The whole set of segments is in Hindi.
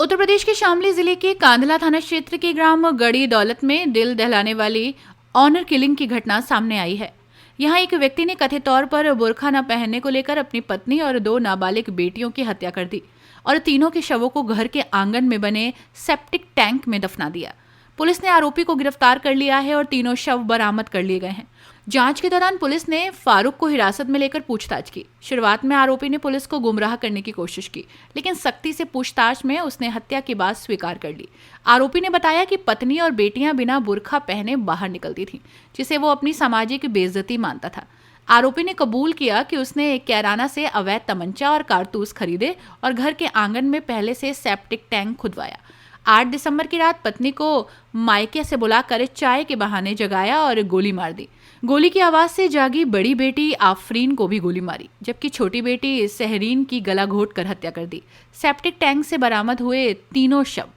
उत्तर प्रदेश के शामली जिले के कांधला थाना क्षेत्र के ग्राम गड़ी दौलत में दिल दहलाने वाली ऑनर किलिंग की घटना सामने आई है। यहां एक व्यक्ति ने कथित तौर पर बुर्का न पहनने को लेकर अपनी पत्नी और 2 नाबालिग बेटियों की हत्या कर दी और तीनों के शवों को घर के आंगन में बने सेप्टिक टैंक में दफना दिया। पुलिस ने आरोपी को गिरफ्तार कर लिया है और तीनों शव बरामद कर लिए गए हैं। जांच के दौरान पुलिस ने फारूक को हिरासत में लेकर पूछताछ की। शुरुआत में आरोपी ने पुलिस को गुमराह करने की कोशिश की, लेकिन सख्ती से पूछताछ में उसने हत्या की बात स्वीकार कर ली। आरोपी ने बताया कि पत्नी और बेटियां बिना बुर्का पहने बाहर निकलती थीं, जिसे वो अपनी सामाजिक बेइज्जती मानता था। आरोपी ने कबूल किया कि उसने एक कैराना से अवैध तमंचा और कारतूस खरीदे और घर के आंगन में पहले से सेप्टिक टैंक खुदवाया। 8 दिसंबर की रात पत्नी को मायके से बुलाकर चाय के बहाने जगाया और गोली मार दी। गोली की आवाज से जागी बड़ी बेटी आफरीन को भी गोली मारी, जबकि छोटी बेटी सहरीन की गला घोट कर हत्या कर दी। सेप्टिक टैंक से बरामद हुए तीनों शव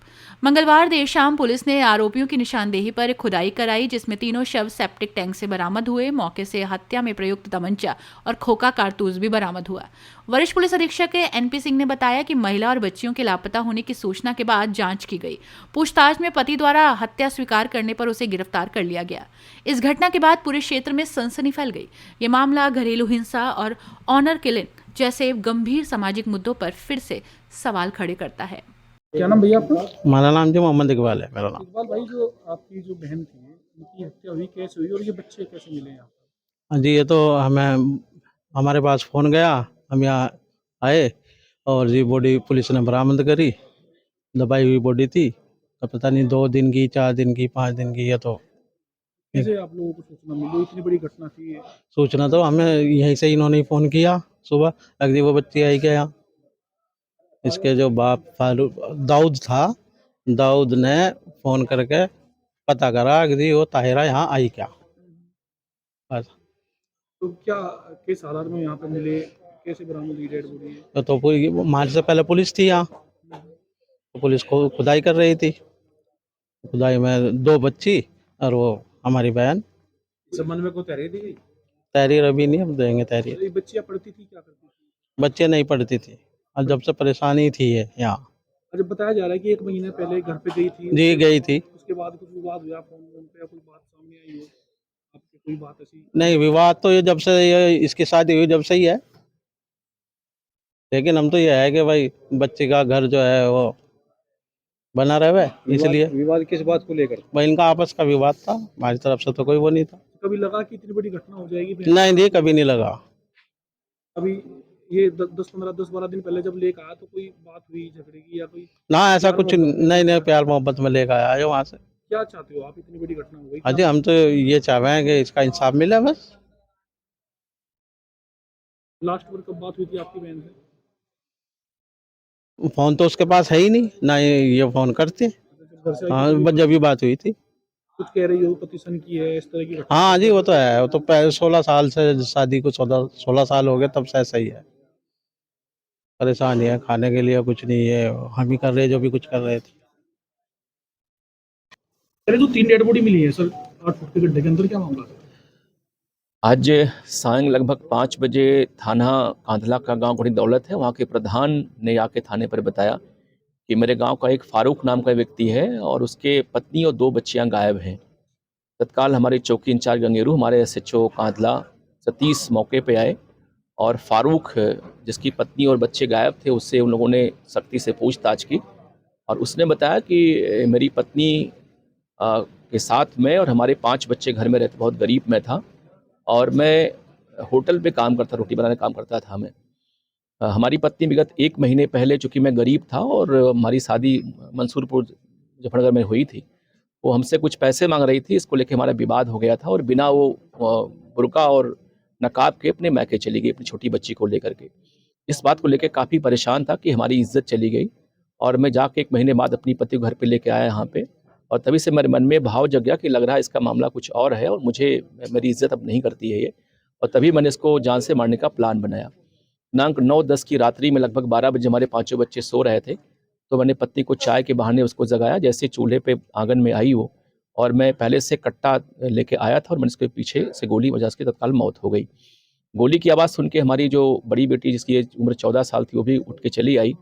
मंगलवार देर शाम पुलिस ने आरोपियों की निशानदेही पर खुदाई कराई, जिसमें तीनों शव सेप्टिक टैंक से बरामद हुए। मौके से हत्या में प्रयुक्त तमंचा और खोखा कारतूस भी बरामद हुआ। वरिष्ठ पुलिस अधीक्षक एनपी सिंह ने बताया कि महिला और बच्चियों के लापता होने की सूचना के बाद जांच की गई। पूछताछ में पति द्वारा हत्या स्वीकार करने पर उसे गिरफ्तार कर लिया गया। इस घटना के बाद पूरे क्षेत्र में सनसनी फैल गई। ये मामला घरेलू हिंसा और ऑनर किलिंग जैसे गंभीर सामाजिक मुद्दों पर फिर से सवाल खड़े करता है। क्या नाम भैया आपका? हमारा नाम जो मोहम्मद इकबाल है मेरा नाम। इकबाल भाई, जो आपकी जो बहन थी उनकी हत्या हुई, कैसे हुई और ये बच्चे कैसे मिले यहाँ पर? हाँ जी, ये तो हमें हमारे पास फ़ोन गया, हम यहाँ आए और ये बॉडी पुलिस ने बरामद करी। दबाई हुई बॉडी थी, तो पता नहीं 2 दिन की, 4 दिन की, 5 दिन की। ये तो कैसे आप लोगों को सूचना मिली? इतनी बड़ी घटना थी ये। सूचना तो हमें यहीं से इन्होंने ही फ़ोन किया सुबह, अगली वो बच्ची आई क्या यहाँ। इसके जो बाप फारूक दाऊद था, दाऊद ने फ़ोन करके पता करा कि वो ताहिरा यहाँ आई क्या। बस। तो क्या किस हालात में यहाँ पे मिले, कैसे बरामद हुई डेड बॉडी है? तो कोई हमारे से पहले पुलिस थी यहाँ, तो पुलिस को खुदाई कर रही थी। खुदाई में 2 बच्ची और वो हमारी बहन। इस संबंध में कोई तहरीर दी गई? तहरीर अभी नहीं, हम देंगे तहरीर। ये बच्चियाँ पढ़ती थी, क्या करती थी? बच्चे नहीं पढ़ती थी और जब से परेशानी थी ये यहाँ। अच्छा, बताया जा रहा है कि 1 महीने पहले घर पे गई थी। जी गई थी। उसके बाद कुछ विवाद हुआ फोन पे, या कोई बात सामने आई हो आपकी, कोई बात ऐसी? नहीं, विवाद तो ये जब से ये इसकी शादी हुई जब से ही है, लेकिन हम तो ये है कि भाई बच्चे का घर जो है वो बना रहे, इसलिए। विवाद किस बात को लेकर? भाई इनका आपस का विवाद था, हमारी तरफ से तो कोई वो नहीं था। कभी लगा कि इतनी बड़ी घटना हो जाएगी? नहीं जी, कभी नहीं लगा। अभी ये 10-12 दिन पहले जब लेकर आया तो कोई बात हुई झगड़े की, या कोई? ना ऐसा प्यार कुछ मोहब्बत में? नहीं, नहीं प्यार मोहब्बत में लेकर आया है वहाँ से। क्या चाहते हो आप? इतनी बड़ी घटना हो गई, हाँ क्या? जी, हम तो ये चाह रहे हैं कि इसका इंसाफ मिले बस। लास्ट बार कब बात हुई थी आपकी बहन से? फोन तो उसके पास है ही नहीं, ना ये फोन करते। जब घर से आई हाँ, थी बस जब भी बात हुई थी। कुछ कह रही हो पतिशन की है, इस तरह की घटना? हाँ जी, वो तो है। वो तो पहले 16 साल से शादी को 16 साल हो गए, तब से ऐसा ही है। परेशान ही है, खाने के लिए कुछ नहीं है, हम ही कर रहे जो भी कुछ कर रहे थे। पहले तो 3 डेड बॉडी मिली है सर 8 फुट के गड्ढे के अंदर, क्या मामला है? आज सायं लगभग 5 बजे थाना कांधला का गांव गड़ी दौलत है, वहाँ के प्रधान ने आके थाने पर बताया कि मेरे गांव का एक फारूक नाम का व्यक्ति है और उसके पत्नी और 2 बच्चियां गायब हैं। तत्काल हमारे चौकी इंचार्ज गंगेरू, हमारे एसएचओ कांधला सतीश मौके पे आए और फारूक, जिसकी पत्नी और बच्चे गायब थे, उससे उन लोगों ने सख्ती से पूछताछ की और उसने बताया कि मेरी पत्नी के साथ में और हमारे 5 बच्चे घर में रहते, बहुत गरीब मैं था और मैं होटल पे काम करता, रोटी बनाने काम करता था मैं। हमारी पत्नी विगत 1 महीने पहले, चूँकि मैं गरीब था और हमारी शादी मंसूरपुर मुजफ्फरनगर में हुई थी, वो हमसे कुछ पैसे मांग रही थी। इसको लेके हमारा विवाद हो गया था और बिना वो बुर्का और नकाब के अपने मैके चली गई अपनी छोटी बच्ची को लेकर के। इस बात को लेके काफ़ी परेशान था कि हमारी इज्जत चली गई और मैं जाके 1 महीने बाद अपनी पति को घर पे लेके आया यहाँ पे और तभी से मेरे मन में भाव जग गया कि लग रहा है इसका मामला कुछ और है और मुझे, मेरी इज्जत अब नहीं करती है ये, और तभी मैंने इसको जान से मारने का प्लान बनाया। दिनांक 9-10 की रात्रि में लगभग 12 बजे हमारे 5 बच्चे सो रहे थे, तो मैंने पत्नी को चाय के बहाने उसको जगाया। जैसे चूल्हे पे आंगन में आई वो, और मैं पहले से कट्टा लेके आया था और मैंने उसके पीछे से गोली बजा, उसकी तत्काल मौत हो गई। गोली की आवाज़ सुन के हमारी जो बड़ी बेटी, जिसकी उम्र 14 साल थी, वो भी उठ के चली आई।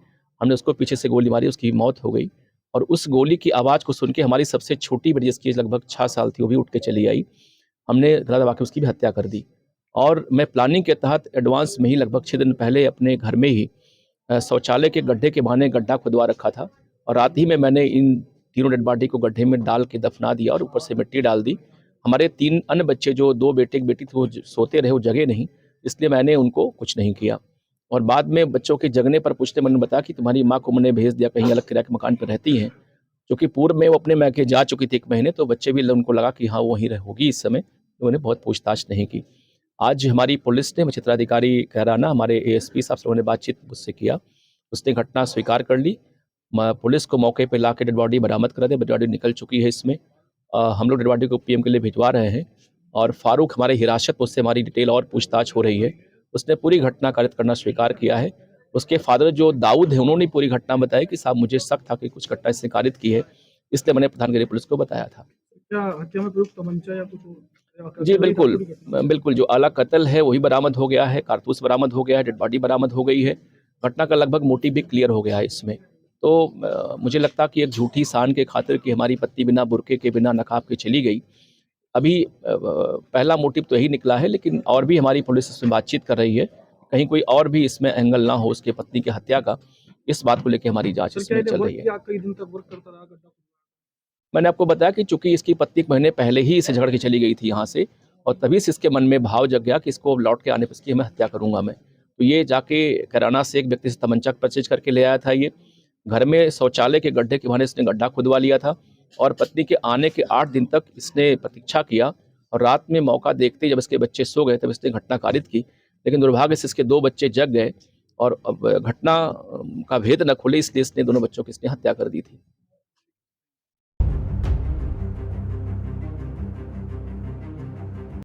हमने उसको पीछे से गोली मारी, उसकी मौत हो गई। और उस गोली की आवाज़ को सुन के हमारी सबसे छोटी बेटी, जिसकी एज लगभग 6 साल थी, वो भी उठ के चली आई। हमने गला दबा के उसकी भी हत्या कर दी। और मैं प्लानिंग के तहत एडवांस में ही लगभग 6 दिन पहले अपने घर में ही शौचालय के गड्ढे के बहाने गड्ढा खुदवा रखा था, और रात ही में मैंने इन तीनों डेड बॉडी को गड्ढे में डाल के दफना दिया और ऊपर से मिट्टी डाल दी। हमारे 3 अन्य बच्चे, जो 2 बेटे एक बेटी थे, वो सोते रहे, वो जगे नहीं, इसलिए मैंने उनको कुछ नहीं किया। और बाद में बच्चों के जगने पर पूछते मैंने बताया कि तुम्हारी माँ को मैंने भेज दिया, कहीं अलग किराए के मकान पर रहती हैं, क्योंकि पूर्व में वो अपने मैके जा चुकी थी 1 महीने, तो बच्चे भी उनको लगा कि हाँ वो वहीं होगी इस समय, तो उन्होंने बहुत पूछताछ नहीं की। आज हमारी पुलिस ने, क्षेत्राधिकारी कैराना, हमारे एएसपी साहब से उन्होंने बातचीत मुझसे किया, उसने घटना स्वीकार कर ली। पुलिस को मौके पे ला के डेड बॉडी बरामद करा दी, डेड बॉडी निकल चुकी है इसमें। हम लोग डेड बॉडी को पीएम के लिए भिजवा रहे हैं, और फारूक हमारे हिरासत में, उससे हमारी डिटेल और पूछताछ हो रही है। उसने पूरी घटना कारित करना स्वीकार किया है। उसके फादर जो दाऊद है, उन्होंने पूरी घटना बताई कि साहब मुझे शक था कि कुछ घटना इसने कारित की है, इसलिए मैंने प्रधानगिरी पुलिस को बताया था। क्या हत्या में प्रयुक्त तमंचा या कुछ और? जी बिल्कुल, बिल्कुल जो आला कत्ल है वही बरामद हो गया है, कारतूस बरामद हो गया है, डेड बॉडी बरामद हो गई है। घटना का लगभग मोटिव भी क्लियर हो गया है इसमें। तो मुझे लगता कि एक झूठी शान के खातिर कि हमारी पत्नी बिना बुर्के के, बिना नकाब के चली गई। अभी पहला मोटिव तो यही निकला है, लेकिन और भी हमारी पुलिस इसमें बातचीत कर रही है, कहीं कोई और भी इसमें एंगल ना हो उसके पत्नी की हत्या का। इस बात को लेकर हमारी जांच इसमें चल रही है। कई दिन तक वर्क करता रहा गड्ढा? मैंने आपको बताया कि चूंकि इसकी पत्नी 1 महीने पहले ही इसे झगड़ के चली गई थी यहाँ से, और तभी से इसके मन में भाव जग गया कि इसको लौट के आने पर इसकी मैं हत्या करूंगा मैं। तो ये जाके कैराना से एक व्यक्ति से तमंचा परचेज करके ले आया था। ये घर में शौचालय के गड्ढे के बहाने इसने गड्ढा खुदवा लिया था, और पत्नी के आने के 8 दिन तक इसने प्रतीक्षा किया, और रात में मौका देखते जब इसके बच्चे सो गए तब इसने घटना कारित की। लेकिन दुर्भाग्य से इसके 2 बच्चे जग गए, और अब घटना का भेद न खुले, इसलिए इसने दोनों बच्चों की इसने हत्या कर दी थी।